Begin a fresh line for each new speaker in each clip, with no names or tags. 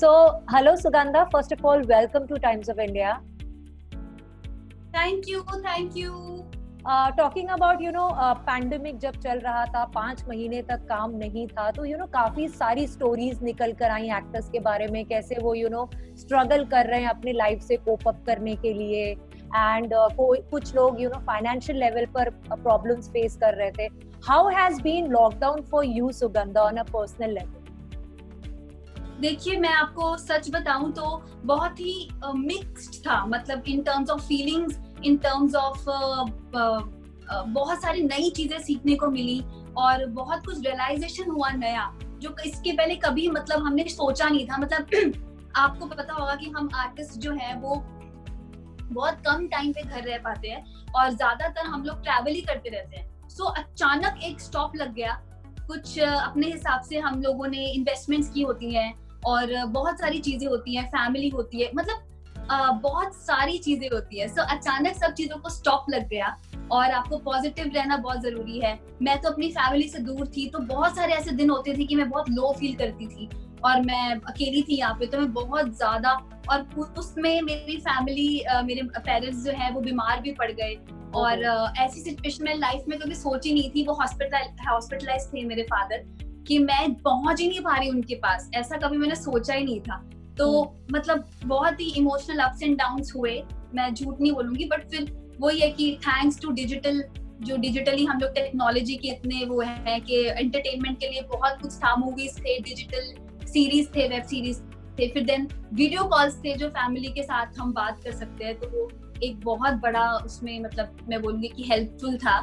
So, hello Sugandha. First of all, welcome to Times of India.
Thank you.
Talking about pandemic जब चल रहा था, 5 महीने तक काम नहीं था, तो काफी सारी स्टोरीज निकल कर आई एक्टर्स के बारे में, कैसे वो स्ट्रगल कर रहे हैं अपनी लाइफ से कोप अप करने के लिए, एंड कुछ लोग फाइनेंशियल लेवल पर प्रॉब्लम्स फेस कर रहे थे. How has been lockdown for you Sugandha on a personal level?
देखिए, मैं आपको सच बताऊं तो बहुत ही मिक्स्ड था, मतलब in terms of feelings, in terms of बहुत सारी नई चीजें सीखने को मिली और बहुत कुछ रियलाइजेशन हुआ नया, जो इसके पहले कभी मतलब हमने सोचा नहीं था. मतलब आपको पता होगा कि हम आर्टिस्ट जो है वो बहुत कम टाइम पे घर रह पाते हैं और ज्यादातर हम लोग ट्रैवल ही करते रहते हैं. सो अचानक एक स्टॉप लग गया. कुछ अपने हिसाब से हम लोगों ने इन्वेस्टमेंट्स की होती हैं और बहुत सारी चीजें होती हैं, फैमिली होती है, मतलब बहुत सारी चीजें होती है. सो अचानक सब चीजों को स्टॉप लग गया और आपको पॉजिटिव रहना बहुत जरूरी है. मैं तो अपनी फैमिली से दूर थी, तो बहुत सारे ऐसे दिन होते थे कि मैं बहुत लो फील करती थी और मैं अकेली थी यहाँ पे, तो मैं बहुत ज्यादा, और उसमें मेरी फैमिली, मेरे पेरेंट्स जो है वो बीमार भी पड़ गए और ऐसी सिचुएशन में लाइफ में कभी सोची नहीं थी. वो हॉस्पिटलाइज थे मेरे फादर, कि मैं पहुंच ही नहीं पा रही उनके पास, ऐसा कभी मैंने सोचा ही नहीं था. तो मतलब बहुत ही इमोशनल अप्स एंड डाउन्स हुए, मैं झूठ नहीं बोलूंगी. बट फिर वही है कि थैंक्स टू डिजिटल, जो डिजिटली हम लोग टेक्नोलॉजी के इतने वो है कि एंटरटेनमेंट के लिए बहुत कुछ था, मूवीज थे, डिजिटल सीरीज थे, वेब सीरीज थे, फिर देन वीडियो कॉल्स थे जो फैमिली के साथ हम बात कर सकते हैं. तो वो एक बहुत बड़ा उसमें, मतलब मैं बोलूंगी कि हेल्पफुल था.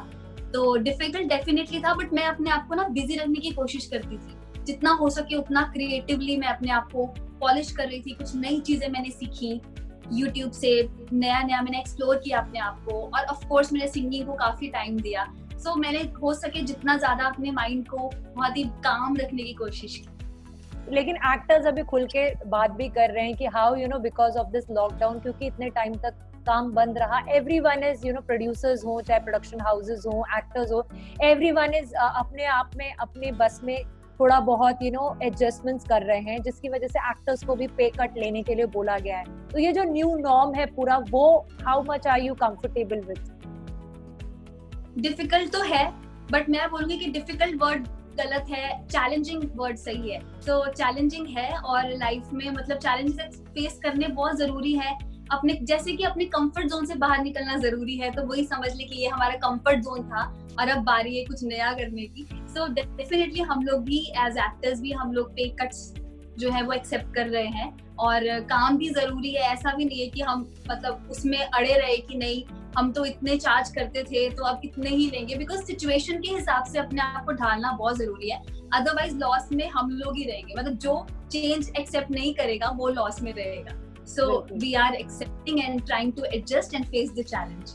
तो डिफिकल्ट डेफिनेटली था, बट मैं अपने आप को ना बिजी रखने की कोशिश करती थी, जितना हो सके उतना क्रिएटिवली मैं अपने आप को पॉलिश कर रही थी. कुछ नई चीजें मैंने सीखी यूट्यूब से, नया मैंने एक्सप्लोर किया अपने आप को, और ऑफ कोर्स मैंने सिंगिंग को काफी टाइम दिया. सो मैंने हो सके जितना ज्यादा अपने माइंड को बहुत ही काम रखने की कोशिश की.
लेकिन एक्टर्स अभी खुल के बात भी कर रहे हैं कि how because of this lockdown, क्योंकि इतने टाइम तक काम बंद रहा, एवरीवन इज प्रोड्यूसर्स हो, चाहे प्रोडक्शन हाउसेस हो, एक्टर्स हो, एवरीवन इज अपने आप में, अपने बस में थोड़ा बहुत एडजस्टमेंट्स कर रहे हैं, जिसकी वजह से एक्टर्स को भी पे कट लेने के लिए बोला गया है. तो ये जो न्यू नॉर्म है पूरा, वो how much are you comfortable with?
Difficult तो है, बट मैं बोलूंगी कि डिफिकल्ट वर्ड गलत है, चैलेंजिंग वर्ड सही है. तो चैलेंजिंग है, और लाइफ में मतलब चैलेंजेस फेस करने बहुत जरूरी है. अपने, जैसे कि अपने कंफर्ट जोन से बाहर निकलना जरूरी है. तो वही समझ ले कि ये हमारा कंफर्ट जोन था और अब बारी है कुछ नया करने की. सो डेफिनेटली हम लोग भी एज एक्टर्स भी हम लोग पे कट्स जो है वो एक्सेप्ट कर रहे हैं, और काम भी जरूरी है. ऐसा भी नहीं है कि हम मतलब उसमें अड़े रहे कि नहीं हम तो इतने चार्ज करते थे तो अब इतने ही लेंगे, बिकॉज सिचुएशन के हिसाब से अपने आप को ढालना बहुत जरूरी है. अदरवाइज लॉस में हम लोग ही रहेंगे, मतलब जो चेंज एक्सेप्ट नहीं करेगा वो लॉस में रहेगा. So we are accepting and trying to adjust and face the challenge.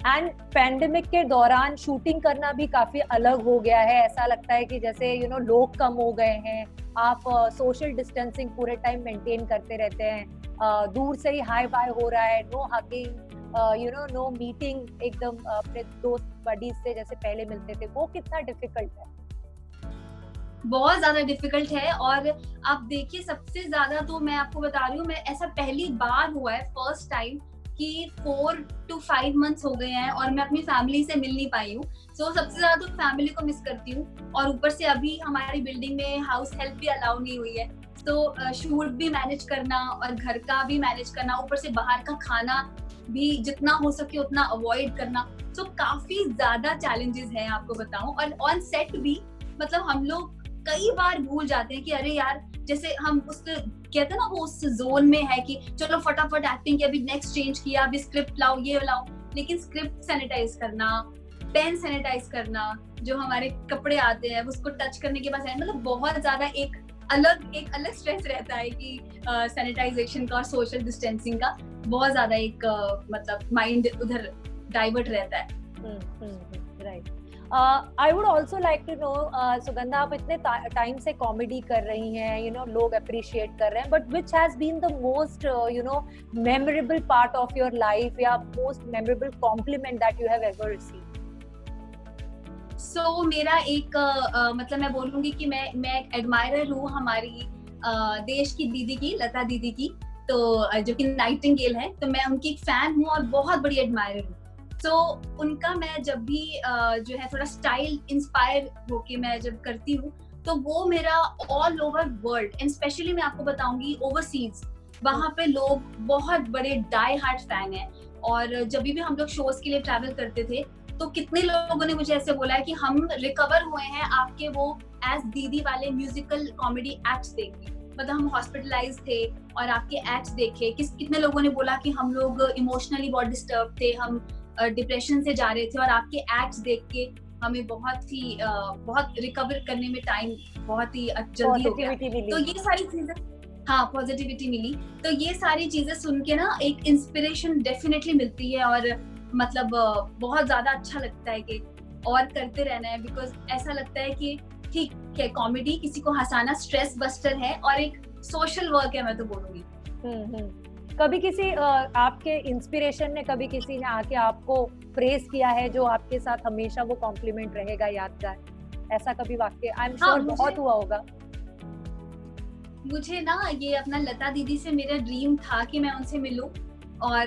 And pandemic के दौरान शूटिंग करना भी काफी अलग हो गया है. ऐसा लगता है कि जैसे लोग कम हो गए हैं, आप सोशल डिस्टेंसिंग पूरे टाइम मेंटेन करते रहते हैं, दूर से ही हाई बाय हो रहा है, नो हगिंग, नो मीटिंग एकदम अपने दोस्त बडीज से जैसे पहले मिलते थे. वो कितना डिफिकल्ट है?
बहुत ज्यादा डिफिकल्ट है. और आप देखिए, सबसे ज्यादा तो मैं आपको बता रही हूँ, मैं ऐसा पहली बार हुआ है, फर्स्ट टाइम, कि 4 to 5 months हो गए हैं और मैं अपनी फैमिली से मिल नहीं पाई हूँ. सो सबसे ज्यादा तो फैमिली को मिस करती हूँ, और ऊपर से अभी हमारी बिल्डिंग में हाउस हेल्प भी अलाउ नहीं हुई है. तो शूट भी मैनेज करना और घर का भी मैनेज करना, ऊपर से बाहर का खाना भी जितना हो सके उतना अवॉइड करना. सो काफी ज्यादा चैलेंजेस हैं आपको बताऊं. और ऑन सेट भी मतलब हम लोग कई बार भूल जाते हैं कि अरे यार, जैसे हम उस कहते हैं ना, वो उस जोन में है कि चलो फटाफट एक्टिंग की, अभी नेक्स्ट चेंज किया, अभी स्क्रिप्ट लाओ, ये लाओ. लेकिन स्क्रिप्ट सैनिटाइज करना, पेन सैनिटाइज करना, जो हमारे कपड़े आते हैं उसको टच करने के बाद मतलब बहुत ज्यादा एक अलग स्ट्रेस रहता है कि सैनिटाइजेशन का और सोशल डिस्टेंसिंग का बहुत ज्यादा एक मतलब माइंड उधर डाइवर्ट रहता है.
Right. I would also like to know, Sugandha, आप इतने टाइम से कॉमेडी कर रही हैं, लोग अप्रिशिएट कर रहे हैं, but which has been the most memorable part of your life, या most memorable compliment that you have ever received?
So मेरा एक मतलब मैं बोलूंगी कि मैं एक एडमायरर हूँ हमारी देश की दीदी की, लता दीदी की, तो जो कि नाइटिंगेल है, तो मैं उनकी एक फैन हूँ और बहुत बड़ी एडमायरर हूँ। तो उनका मैं जब भी जो है थोड़ा स्टाइल इंस्पायर होके मैं जब करती हूँ, तो वो मेरा all over world and specially मैं आपको बताऊंगी ओवरसीज, वहां पे लोग बहुत बड़े डाई हार्ट फैन हैं। और जब भी हम लोग शोज के लिए ट्रैवल करते थे, तो कितने लोगों ने मुझे ऐसे बोला है कि हम रिकवर हुए हैं आपके वो एज दीदी वाले म्यूजिकल कॉमेडी एक्ट्स देख के। मतलब हम हॉस्पिटलाइज थे और आपके एक्ट्स देखे, कितने लोगों ने बोला कि हम लोग इमोशनली बहुत डिस्टर्ब थे, हम डिप्रेशन से जा रहे थे और आपके एक्ट्स देख के हमें बहुत रिकवर करने में टाइम बहुत ही जल्दी हो गया। तो ये सारी चीजें, हाँ, पॉजिटिविटी मिली। तो ये सारी चीजें सुन के ना एक इंस्पिरेशन डेफिनेटली मिलती है और मतलब बहुत ज्यादा अच्छा लगता है कि और करते रहना है, बिकॉज ऐसा लगता है कि ठीक है, कॉमेडी किसी को हंसाना स्ट्रेस बस्टर है और एक सोशल वर्क है, मैं तो बोलूंगी।
कभी किसी आपके इंस्पिरेशन ने, कभी किसी ने आके आपको प्रेज किया है जो आपके साथ हमेशा वो कॉम्प्लीमेंट रहेगा यादगार, ऐसा कभी वाक्य? आई एम श्योर बहुत हुआ होगा।
मुझे ना ये अपना लता दीदी से मेरा ड्रीम था कि मैं उनसे मिलूं, और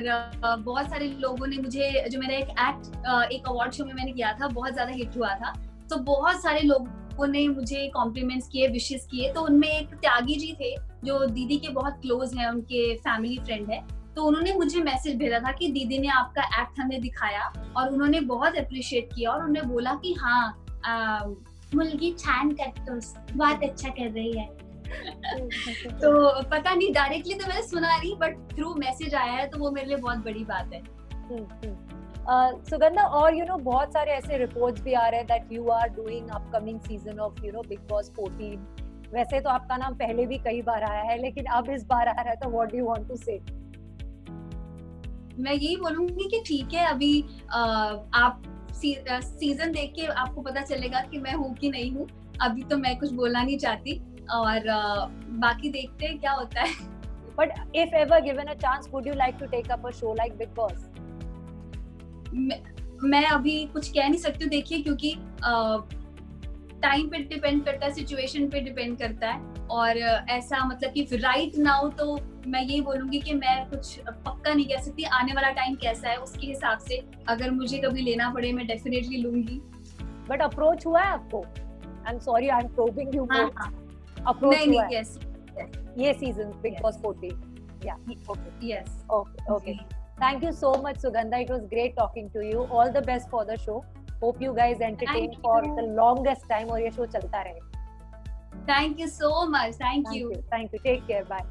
बहुत सारे लोगों ने मुझे, जो मेरा एक एक्ट एक अवार्ड शो में मैंने किया था, बहुत ज्यादा हिट हुआ था, तो बहुत सारे लोगों ने मुझे कॉम्प्लीमेंट्स किए, विशेस किए। तो उनमें एक त्यागी जी थे जो दीदी के बहुत क्लोज हैं, उनके फैमिली फ्रेंड है, तो उन्होंने मुझे मैसेज भेजा था कि दीदी ने आपका एक्ट हमें दिखाया और उन्होंने बहुत अप्रिशिएट किया और उन्होंने बोला कि हाँ मुलगी छान करतोस, बहुत अच्छा कर रही है। तो पता नहीं, डायरेक्टली तो मैंने सुना नहीं, बट थ्रू मैसेज आया है, तो वो मेरे लिए बहुत बड़ी बात है।
सुगंधा, और बहुत सारे ऐसे रिपोर्ट्स भी आ रहे हैं that you are doing upcoming season of Bigg Boss 14। वैसे तो आपका नाम पहले भी कई बार आया है, लेकिन अब इस बार आ रहा है, तो what do you want to say?
मैं यही बोलूंगी कि ठीक है, अभी आप सीजन देख के आपको पता चलेगा कि मैं हूँ कि नहीं हूँ। अभी तो मैं कुछ बोलना नहीं चाहती, और बाकी देखते हैं क्या होता है।
But if ever given a chance, would you like to take up a show like Big Boss?
मैं अभी कुछ कह नहीं सकती, देखिए, क्योंकि टाइम पे डिपेंड करता है, सिचुएशन पे डिपेंड करता है, और ऐसा मतलब कि राइट नाउ तो मैं यही बोलूंगी कि मैं कुछ पक्का नहीं कह सकती। आने वाला टाइम कैसा है उसके हिसाब से अगर मुझे कभी लेना पड़े, मैं डेफिनेटली लूंगी।
बट अप्रोच हुआ है आपको? I am sorry, I am probing you. Approach हुआ है?
यस,
ये सीजन बिग बॉस 14। या okay,
yes,
okay. Thank you so much, Sugandha. It was great talking to you. All the best for the show. Hope you guys entertain for the longest time और ये show चलता रहे.
Thank you so much. Thank you.
Thank you. Take care. Bye.